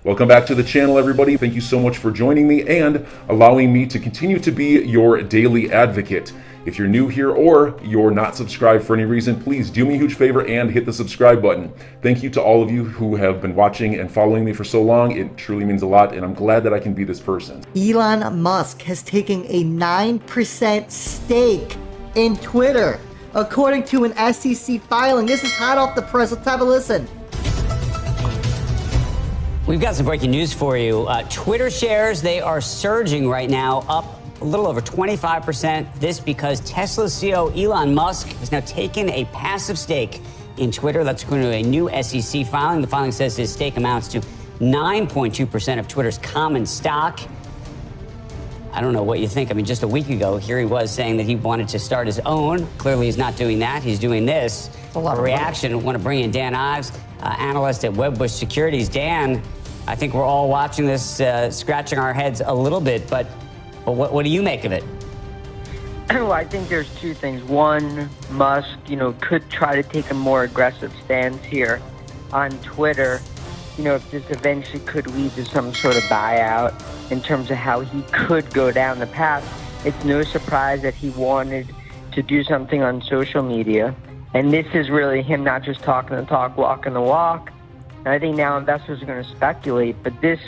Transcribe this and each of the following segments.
Welcome back to the channel, everybody. Thank you so much for joining me and allowing me to continue to be your daily advocate. If you're new here or you're not subscribed for any reason, please do me a huge favor and hit the subscribe button. Thank you to all of you who have been watching and following me for so long. It truly means a lot, and I'm glad that I can be this person. Elon Musk has taken a 9% stake in Twitter, according to an SEC filing. This is hot off the press. Let's have a listen. We've got some breaking news for you. Twitter shares, they are surging right now, up a little over 25%. This because Tesla CEO Elon Musk has now taken a passive stake in Twitter. That's according to a new SEC filing. The filing says his stake amounts to 9.2% of Twitter's common stock. I don't know what you think. I mean, just a week ago, here he was saying that he wanted to start his own. Clearly, he's not doing that. He's doing this. A lot of reaction. I want to bring in Dan Ives, analyst at Wedbush Securities. Dan, I think we're all watching this, scratching our heads a little bit, but what do you make of it? Well, I think there's two things. One, Musk, could try to take a more aggressive stance here on Twitter. If this eventually could lead to some sort of buyout in terms of how he could go down the path. It's no surprise that he wanted to do something on social media. And this is really him not just talking the talk, walking the walk. And I think now investors are going to speculate, but this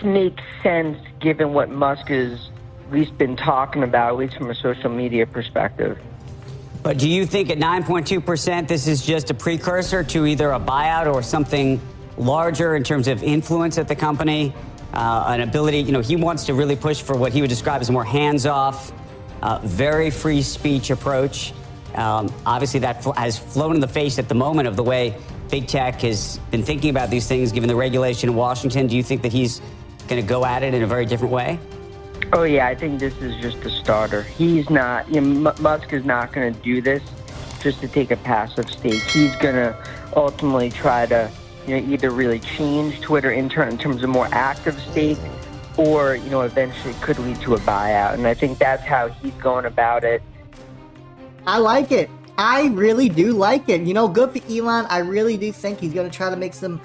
makes sense given what Musk has at least been talking about, at least from a social media perspective. But do you think at 9.2%, this is just a precursor to either a buyout or something larger in terms of influence at the company, an ability, he wants to really push for what he would describe as a more hands-off, very free speech approach. Obviously, that has flown in the face at the moment of the way big tech has been thinking about these things, given the regulation in Washington. Do you think that he's going to go at it in a very different way? Oh, yeah, I think this is just a starter. He's not, Musk is not going to do this just to take a passive stake. He's going to ultimately try to, either really change Twitter in terms of more active stake or, eventually could lead to a buyout. And I think that's how he's going about it. I like it. I really do like it. Good for Elon. I really do think he's going to try to make some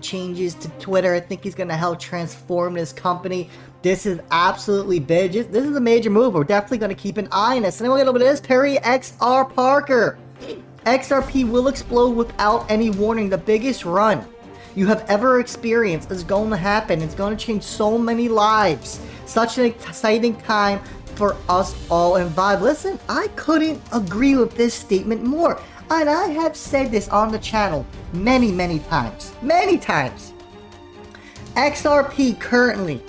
changes to Twitter. I think he's going to help transform this company. This is absolutely big. This is a major move. We're definitely going to keep an eye on this. And then we'll get over to this. Perry XR Parker. XRP will explode without any warning. The biggest run you have ever experienced is going to happen. It's going to change so many lives. Such an exciting time for us all involved. Listen, I couldn't agree with this statement more. And I have said this on the channel many times. Many times. XRP currently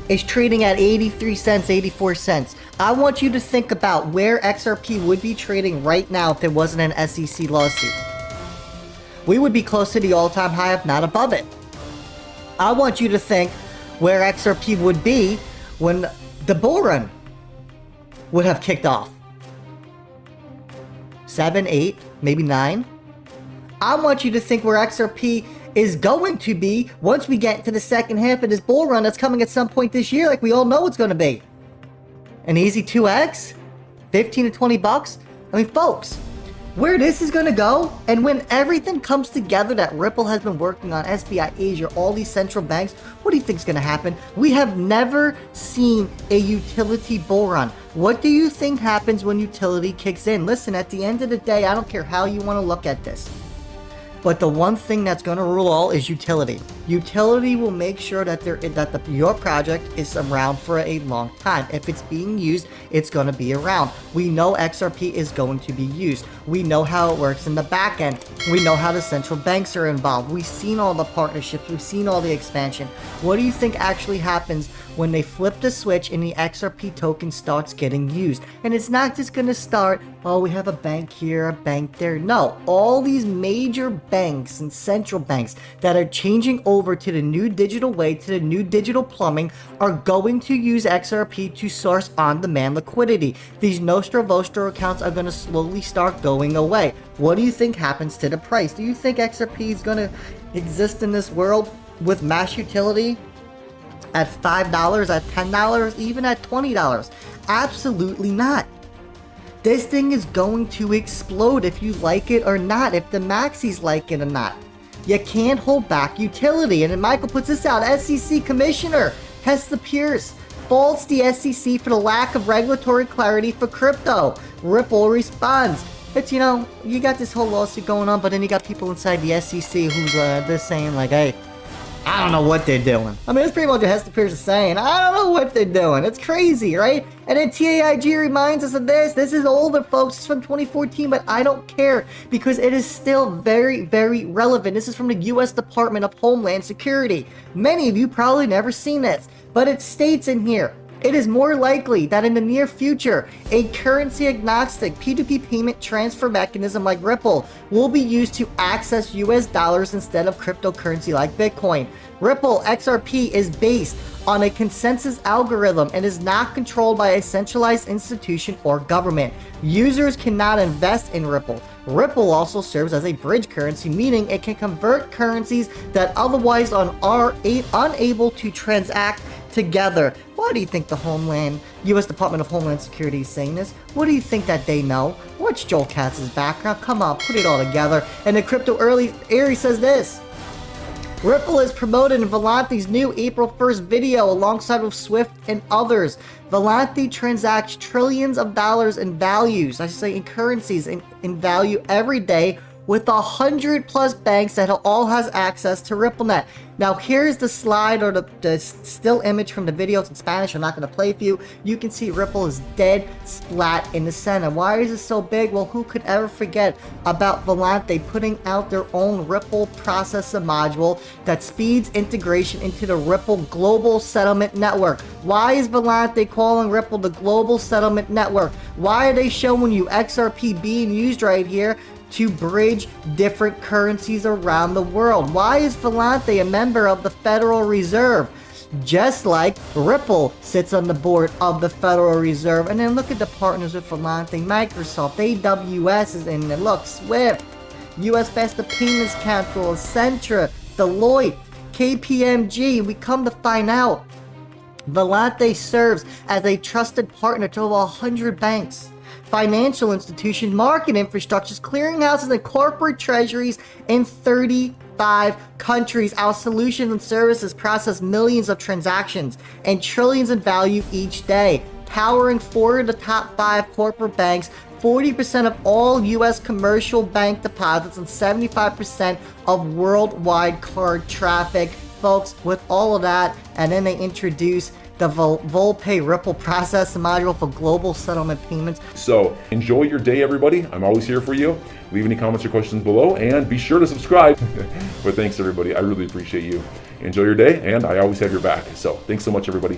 is trading at 83 cents, 84 cents. I want you to think about where XRP would be trading right now if there wasn't an SEC lawsuit. We would be close to the all-time high, if not above it. I want you to think where XRP would be when the bull run would have kicked off. 7, 8, maybe 9. I want you to think where XRP is going to be once we get into the second half of this bull run that's coming at some point this year, like we all know it's going to be. An easy 2x? 15 to 20 bucks? I mean, folks, where this is going to go, and when everything comes together that Ripple has been working on, SBI Asia, all these central banks, what do you think is going to happen? We have never seen a utility bull run. What do you think happens when utility kicks in? Listen, at the end of the day, I don't care how you want to look at this, but the one thing that's going to rule all is utility. Utility will make sure that your project is around for a long time. If it's being used, it's going to be around. We know XRP is going to be used. We know how it works in the back end. We know how the central banks are involved. We've seen all the partnerships. We've seen all the expansion. What do you think actually happens when they flip the switch and the XRP token starts getting used? And it's not just going to start, oh, we have a bank here, a bank there. No, all these major banks and central banks that are changing over to the new digital way, to the new digital plumbing, are going to use XRP to source on-demand liquidity. These Nostro Vostro accounts are going to slowly start going away. What do you think happens to the price? Do you think XRP is going to exist in this world with mass utility at $5, at $10, even at $20? Absolutely not. This thing is going to explode if you like it or not, if the maxis like it or not. You can't hold back utility. And then Michael puts this out. SEC Commissioner Hester Pierce faults the SEC for the lack of regulatory clarity for crypto. Ripple responds. It's, you know, you got this whole lawsuit going on, but then you got people inside the SEC who's they're saying like, hey, I don't know what they're doing. I mean, that's pretty much what Hester Pierce is saying. I don't know what they're doing. It's crazy, right? And then TAIG reminds us of this. This is older, folks. It's from 2014, but I don't care because it is still very, very relevant. This is from the U.S. Department of Homeland Security. Many of you probably never seen this, but it states in here, it is more likely that in the near future, a currency-agnostic P2P payment transfer mechanism like Ripple will be used to access US dollars instead of cryptocurrency like Bitcoin. Ripple XRP is based on a consensus algorithm and is not controlled by a centralized institution or government. Users cannot invest in Ripple. Ripple also serves as a bridge currency, meaning it can convert currencies that otherwise are unable to transact together. Why do you think the U.S. Department of Homeland Security is saying this? What do you think that they know? What's Joel Katz's background? Come on, put it all together. And the Crypto Aries says this. Ripple is promoted in Volante's new April 1st video alongside with Swift and others. Volante transacts trillions of dollars in values, I should say in currencies, in value every day with 100+ banks that all has access to RippleNet. Now here's the slide or the still image from the video. It's in Spanish. I'm not going to play it for you. You can see Ripple is dead splat in the center. Why is it so big? Well, who could ever forget about Volante putting out their own Ripple processor module that speeds integration into the Ripple Global Settlement Network? Why is Volante calling Ripple the Global Settlement Network? Why are they showing you XRP being used right here to bridge different currencies around the world? Why is Volante a member of the Federal Reserve? Just like Ripple sits on the board of the Federal Reserve. And then look at the partners with Volante. Microsoft, AWS is in there. Look, Swift, US Faster Payments Council, Centra, Deloitte, KPMG. We come to find out Volante serves as a trusted partner to over 100 banks, financial institutions, market infrastructures, clearinghouses, and corporate treasuries in 35 countries. Our solutions and services process millions of transactions and trillions in value each day, powering 4 of the top 5 corporate banks, 40% of all U.S. commercial bank deposits, and 75% of worldwide card traffic. Folks, with all of that, and then they introduce the Volpay Ripple processor module for global settlement payments. So enjoy your day, everybody. I'm always here for you. Leave any comments or questions below, and be sure to subscribe. But thanks, everybody. I really appreciate you. Enjoy your day, and I always have your back. So thanks so much, everybody.